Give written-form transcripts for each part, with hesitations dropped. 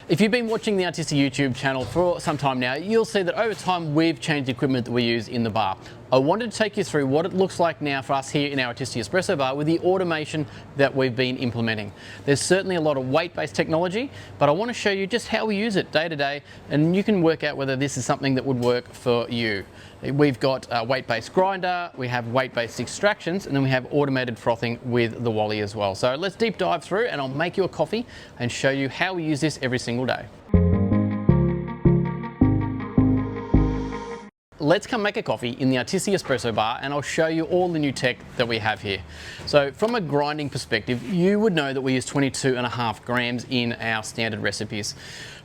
If you've been watching the Artisti YouTube channel for some time now, you'll see that over time we've changed the equipment that we use in the bar. I wanted to take you through what it looks like now for us here in our Artisti Espresso Bar with the automation that we've been implementing. There's certainly a lot of weight-based technology, but I want to show you just how we use it day to day, and you can work out whether this is something that would work for you. We've got a weight-based grinder, we have weight-based extractions, and then we have automated frothing with the Wally as well. So let's deep dive through and I'll make you a coffee and show you how we use this every single day. Let's come make a coffee in the Artisti Espresso Bar and I'll show you all the new tech that we have here. So from a grinding perspective, you would know that we use 22.5 grams in our standard recipes.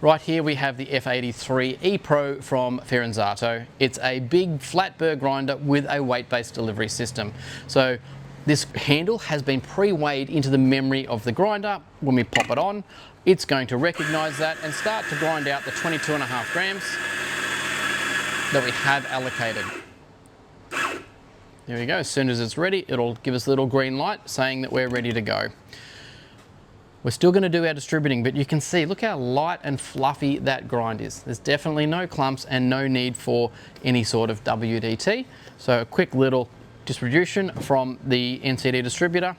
Right here we have the F83 E-Pro from Fiorenzato. It's a big flat burr grinder with a weight-based delivery system. So this handle has been pre-weighed into the memory of the grinder. When we pop it on, it's going to recognize that and start to grind out the 22.5 grams that we have allocated. There we go. As soon as it's ready, it'll give us a little green light saying that we're ready to go. We're still going to do our distributing, but you can see, look how light and fluffy that grind is. There's definitely no clumps and no need for any sort of WDT. So a quick little distribution from the NCD distributor.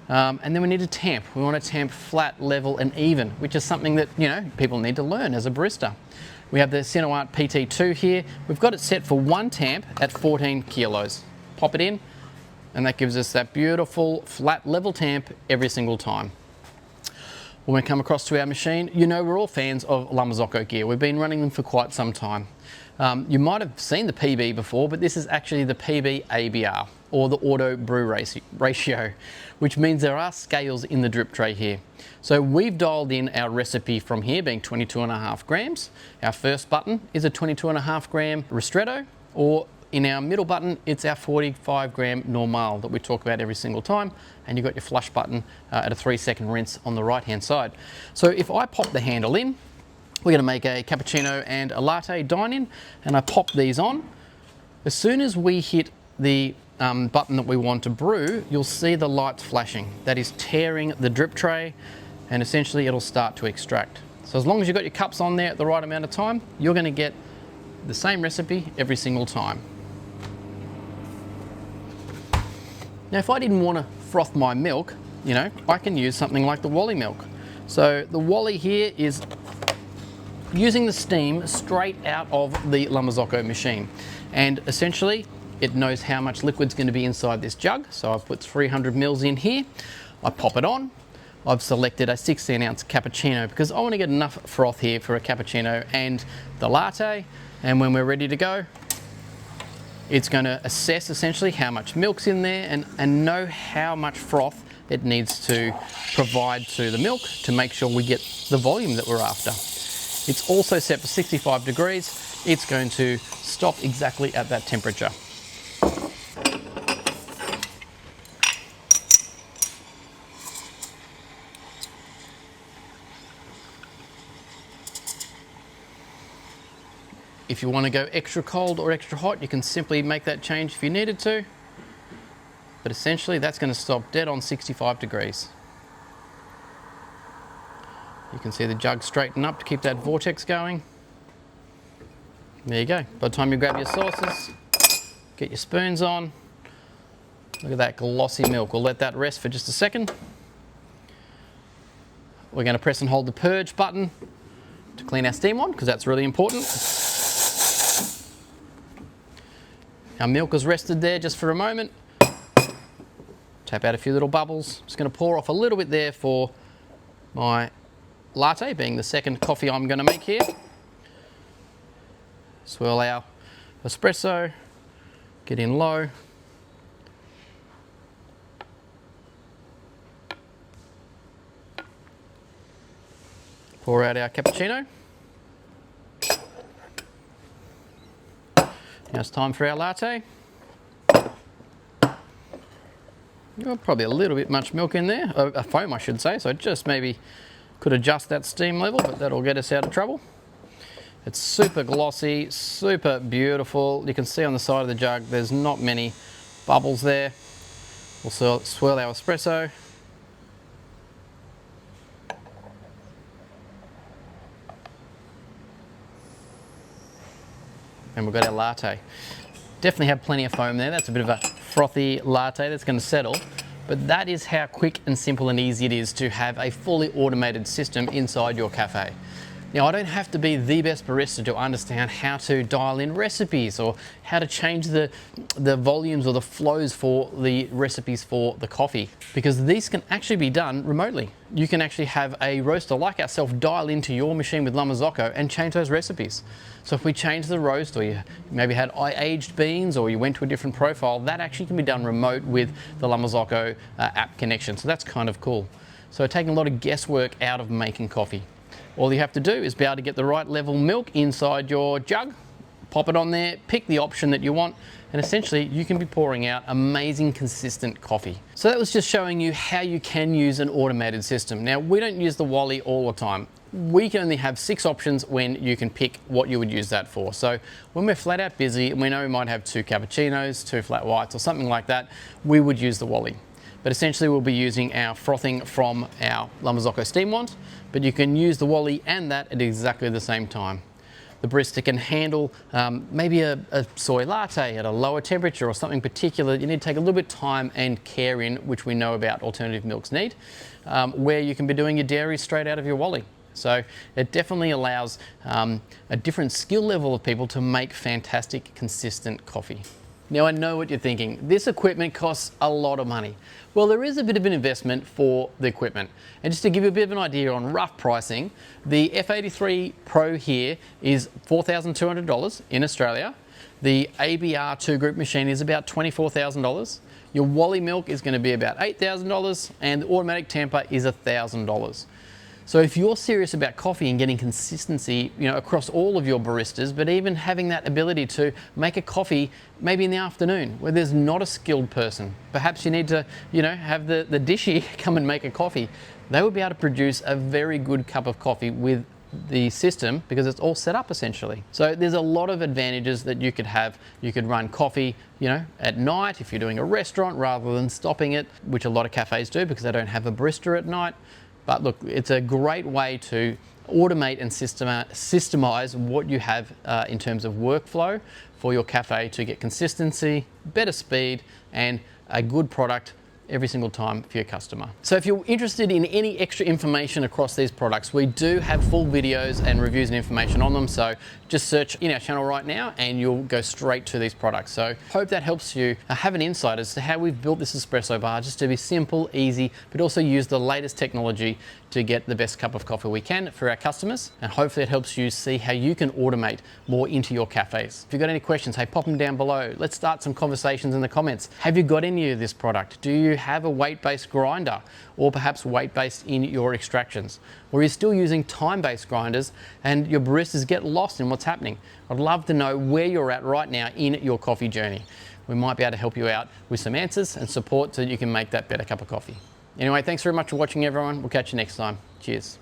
And then we need to tamp. We want to tamp flat, level and even, which is something that, you know, people need to learn as a barista. We have the Cinoart PT2 here. We've got it set for one tamp at 14 kilos. Pop it in, and that gives us that beautiful flat level tamp every single time. When we come across to our machine, you know we're all fans of Marzocco gear. We've been running them for quite some time. You might have seen the PB before, but this is actually the PB ABR, or the auto-brew ratio, which means there are scales in the drip tray here. So we've dialed in our recipe from here being 22.5 grams. Our first button is a 22.5 gram ristretto, or in our middle button, it's our 45 gram normal that we talk about every single time. And you've got your flush button at a 3-second rinse on the right-hand side. So if I pop the handle in, we're going to make a cappuccino and a latte dine-in, and I pop these on. As soon as we hit the button that we want to brew, you'll see the lights flashing. That is tearing the drip tray, and essentially it'll start to extract. So as long as you've got your cups on there at the right amount of time, you're going to get the same recipe every single time. Now if I didn't want to froth my milk, you know, I can use something like the Wally milk. So the Wally here is using the steam straight out of the Marzocco machine, and essentially it knows how much liquid's going to be inside this jug. So I've put 300 mils in here. I pop it on. I've selected a 16-ounce cappuccino because I want to get enough froth here for a cappuccino and the latte. And when we're ready to go, it's going to assess essentially how much milk's in there and know how much froth it needs to provide to the milk to make sure we get the volume that we're after. It's also set for 65 degrees. It's going to stop exactly at that temperature. If you want to go extra cold or extra hot, you can simply make that change if you needed to. But essentially that's going to stop dead on 65 degrees. You can see the jug straighten up to keep that vortex going. There you go. By the time you grab your sauces, get your spoons on, look at that glossy milk. We'll let that rest for just a second. We're going to press and hold the purge button to clean our steam on, because that's really important. Our milk has rested there just for a moment. Tap out a few little bubbles. Just going to pour off a little bit there for my latte, being the second coffee I'm going to make here. Swirl our espresso, get in low. Pour out our cappuccino. Now it's time for our latte. Probably a little bit much milk in there, a foam I should say, so just maybe could adjust that steam level, but that'll get us out of trouble. It's super glossy, super beautiful. You can see on the side of the jug there's not many bubbles there. We'll swirl our espresso. and we've got our latte. Definitely have plenty of foam there. That's a bit of a frothy latte that's going to settle. But that is how quick and simple and easy it is to have a fully automated system inside your cafe. Now, I don't have to be the best barista to understand how to dial in recipes or how to change the volumes or the flows for the recipes for the coffee, because these can actually be done remotely. You can actually have a roaster like ourselves dial into your machine with La Marzocco and change those recipes. So if we change the roast, or you maybe had aged beans, or you went to a different profile, that actually can be done remote with the La Marzocco app connection. So that's kind of cool. So taking a lot of guesswork out of making coffee. All you have to do is be able to get the right level milk inside your jug, pop it on there, pick the option that you want, and essentially you can be pouring out amazing consistent coffee. So that was just showing you how you can use an automated system. Now, we don't use the Wally all the time. We can only have 6 options when you can pick what you would use that for. So when we're flat out busy and we know we might have 2 cappuccinos, 2 flat whites or something like that, we would use the Wally. But essentially we'll be using our frothing from our La Marzocco steam wand, but you can use the Wally and that at exactly the same time. The barista can handle maybe a soy latte at a lower temperature or something particular you need to take a little bit of time and care in, which we know about alternative milks need, where you can be doing your dairy straight out of your Wally. So it definitely allows a different skill level of people to make fantastic, consistent coffee. Now, I know what you're thinking. This equipment costs a lot of money. Well, there is a bit of an investment for the equipment. And just to give you a bit of an idea on rough pricing, the F83 Pro here is $4,200 in Australia. The ABR 2 group machine is about $24,000. Your Wally milk is going to be about $8,000, and the automatic tamper is $1,000. So if you're serious about coffee and getting consistency, across all of your baristas, but even having that ability to make a coffee maybe in the afternoon where there's not a skilled person, perhaps you need to, have the dishy come and make a coffee, they will be able to produce a very good cup of coffee with the system because it's all set up essentially. So there's a lot of advantages that you could have. You could run coffee, at night if you're doing a restaurant rather than stopping it, which a lot of cafes do because they don't have a barista at night. But look, it's a great way to automate and systemize what you have in terms of workflow for your cafe to get consistency, better speed, and a good product every single time for your customer. So if you're interested in any extra information across these products, we do have full videos and reviews and information on them. So just search in our channel right now and you'll go straight to these products. So hope that helps you have an insight as to how we've built this espresso bar just to be simple, easy, but also use the latest technology to get the best cup of coffee we can for our customers. And hopefully it helps you see how you can automate more into your cafes. If you've got any questions, hey, pop them down below. Let's start some conversations in the comments. Have you got any of this product? Do you have a weight-based grinder or perhaps weight-based in your extractions? Or are you still using time-based grinders and your baristas get lost in what's happening? I'd love to know where you're at right now in your coffee journey. We might be able to help you out with some answers and support so that you can make that better cup of coffee. Anyway, thanks very much for watching, everyone. We'll catch you next time. Cheers.